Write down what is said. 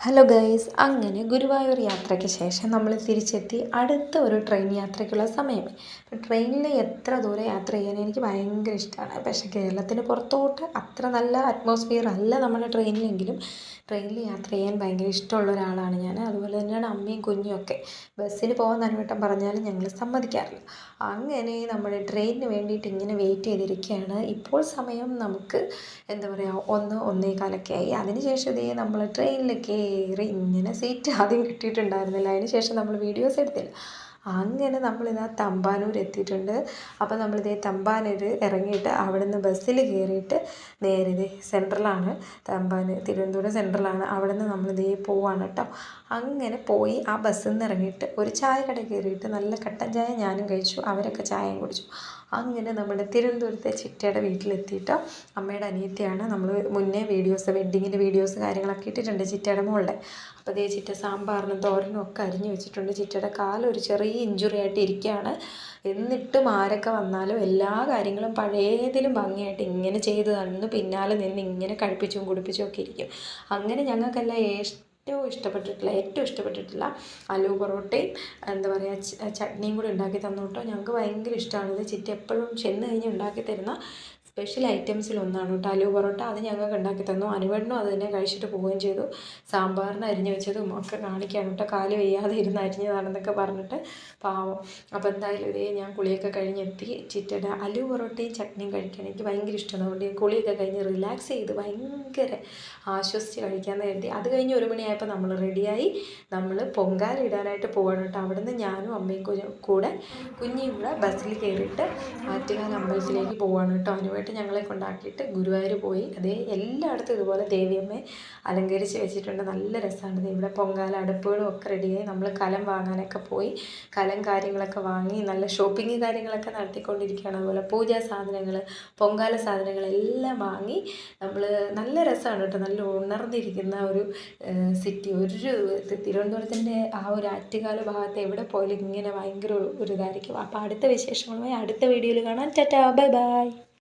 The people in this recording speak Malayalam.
ഹലോ ഗൈസ്, അങ്ങനെ ഗുരുവായൂർ യാത്രയ്ക്ക് ശേഷം നമ്മൾ തിരിച്ചെത്തി അടുത്ത ഒരു ട്രെയിൻ യാത്രയ്ക്കുള്ള സമയമായി. അപ്പോൾ ട്രെയിനിൽ എത്ര ദൂരം യാത്ര ചെയ്യാൻ എനിക്ക് ഭയങ്കര ഇഷ്ടമാണ്. പക്ഷേ കേരളത്തിന് പുറത്തോട്ട് അത്ര നല്ല അറ്റ്മോസ്ഫിയർ അല്ല നമ്മുടെ ട്രെയിനിലെങ്കിലും ട്രെയിനിൽ യാത്ര ചെയ്യാൻ ഭയങ്കര ഇഷ്ടമുള്ള ഒരാളാണ് ഞാൻ. അതുപോലെ തന്നെയാണ് അമ്മയും കുഞ്ഞും ഒക്കെ. ബസ്സിന് പോകാൻ നനുവട്ടം പറഞ്ഞാലും ഞങ്ങൾ സമ്മതിക്കാറില്ല. അങ്ങനെ നമ്മൾ ട്രെയിനിന് വേണ്ടിയിട്ട് ഇങ്ങനെ വെയിറ്റ് ചെയ്തിരിക്കുകയാണ്. ഇപ്പോൾ സമയം നമുക്ക് എന്താ പറയുക 1-1:15 ആയി. അതിനുശേഷം ഇതേ നമ്മൾ ട്രെയിനിൽ കയറി ഇങ്ങനെ സീറ്റ് ആദ്യം കിട്ടിയിട്ടുണ്ടായിരുന്നില്ല. അതിനുശേഷം നമ്മൾ വീഡിയോസ് എടുത്തില്ല. അങ്ങനെ നമ്മളിതാ തമ്പാനൂർ എത്തിയിട്ടുണ്ട്. അപ്പോൾ നമ്മളിതേ തമ്പാനൂർ ഇറങ്ങിയിട്ട് അവിടെ നിന്ന് ബസ്സിൽ കയറിയിട്ട് നേരെ ഇതേ സെൻട്രലാണ്, തിരുവനന്തപുരം സെൻട്രലാണ്. അവിടെ നിന്ന് നമ്മളിതേ പോവാണ് കേട്ടോ. അങ്ങനെ പോയി ആ ബസ്സിൽ നിന്ന് ഇറങ്ങിയിട്ട് ഒരു ചായ കട കയറിയിട്ട് നല്ല കട്ടൻ ചായ ഞാനും കഴിച്ചു, അവരൊക്കെ ചായയും കുടിച്ചു. അങ്ങനെ നമ്മുടെ തിരുവനന്തപുരത്തെ ചിറ്റയുടെ വീട്ടിലെത്തിയിട്ട് അമ്മയുടെ അനിയത്തിയാണ്. നമ്മൾ മുന്നേ വെഡ്ഡിങ്ങിൻ്റെ വീഡിയോസ് കാര്യങ്ങളൊക്കെ ഇട്ടിട്ടുണ്ട് ചിറ്റയുടെ മോളുടെ. അപ്പോൾ അതേ ചിറ്റ സാമ്പാറിനും തോരനും ഒക്കെ അരിഞ്ഞു വെച്ചിട്ടുണ്ട്. ചിറ്റയുടെ കാലൊരു ചെറിയ ഇഞ്ചുറി ആയിട്ട് ഇരിക്കുകയാണ്. എന്നിട്ടും ആരൊക്കെ വന്നാലും എല്ലാ കാര്യങ്ങളും പഴയതിലും ഭംഗിയായിട്ട് ഇങ്ങനെ ചെയ്ത് തന്നു പിന്നാലെ നിന്ന് ഇങ്ങനെ കഴിപ്പിച്ചും കുടിപ്പിച്ചും ഒക്കെ ഇരിക്കും. അങ്ങനെ ഞങ്ങൾക്കെല്ലാം ഏറ്റവും ഇഷ്ടപ്പെട്ടിട്ടുള്ള ആലു പൊറോട്ടയും എന്താ പറയുക ചട്നിയും കൂടി ഉണ്ടാക്കി തന്നു കേട്ടോ. ഞങ്ങൾക്ക് ഭയങ്കര ഇഷ്ടമാണിത്. ചിറ്റ എപ്പോഴും ചെന്ന് കഴിഞ്ഞ് ഉണ്ടാക്കി തരുന്ന സ്പെഷ്യൽ ഐറ്റംസിലൊന്നാണ് കേട്ടോ ആലു പൊറോട്ട. അത് ഞങ്ങൾക്ക് ഉണ്ടാക്കി തന്നു. അനുവേട്ടനും അത് തന്നെ കഴിച്ചിട്ട് പോവുകയും ചെയ്തു. സാമ്പാറിന് അരിഞ്ഞു വെച്ചതും ഒക്കെ കാണിക്കാൻ കേട്ടോ, കാല് വയ്യാതെ ഇരുന്ന് അരിഞ്ഞതാണെന്നൊക്കെ പറഞ്ഞിട്ട് പാവം. അപ്പോൾ എന്തായാലും ഇതേ ഞാൻ കുളിയൊക്കെ കഴിഞ്ഞെത്തി. ചിറ്റയുടെ ആലു പൊറോട്ടയും ചട്നിയും കഴിക്കാൻ എനിക്ക് ഭയങ്കര ഇഷ്ടമാണ്. അതുകൊണ്ട് കുളിയൊക്കെ കഴിഞ്ഞ് റിലാക്സ് ചെയ്ത് ഭയങ്കര ആശ്വസിച്ച് കഴിക്കാമെന്ന് കരുതി. അത് കഴിഞ്ഞ് 1 മണിയായപ്പോൾ നമ്മൾ റെഡിയായി. നമ്മൾ പൊങ്കാല ഇടാനായിട്ട് പോവാണ് കേട്ടോ. അവിടെ നിന്ന് ഞാനും അമ്മയും കൂടെ കുഞ്ഞിയും കൂടെ ബസ്സിൽ കയറിയിട്ട് ആറ്റുകാൽ അമ്പലത്തിലേക്ക് പോവാണ് കേട്ടോ. അനുവേട്ട് ഞങ്ങളെ കൊണ്ടാക്കിയിട്ട് ഗുരുവായൂർ പോയി. അതേ എല്ലായിടത്തും ഇതുപോലെ ദേവിയമ്മയെ അലങ്കരിച്ച് വെച്ചിട്ടുണ്ട്. നല്ല രസമാണ്. ഇവിടെ പൊങ്കാല അടുപ്പുകളും ഒക്കെ റെഡിയായി. നമ്മൾ കലം വാങ്ങാനൊക്കെ പോയി. കലം കാര്യങ്ങളൊക്കെ വാങ്ങി നല്ല ഷോപ്പിംഗ് കാര്യങ്ങളൊക്കെ നടത്തിക്കൊണ്ടിരിക്കുകയാണ്. അതുപോലെ പൂജാ സാധനങ്ങൾ, പൊങ്കാല സാധനങ്ങളെല്ലാം വാങ്ങി നമ്മൾ നല്ല രസമാണ് കേട്ടോ. നല്ല ഉണർന്നിരിക്കുന്ന ഒരു സിറ്റി. തിരുവനന്തപുരത്തിൻ്റെ ആ ഒരു ആറ്റുകാൽ ഭാഗത്ത് എവിടെ പോയാലും ഇങ്ങനെ ഭയങ്കര ഒരു ഇതായിരിക്കും. അപ്പോൾ അടുത്ത വിശേഷങ്ങളുമായി അടുത്ത വീഡിയോയിൽ കാണാം. Tata, bye bye.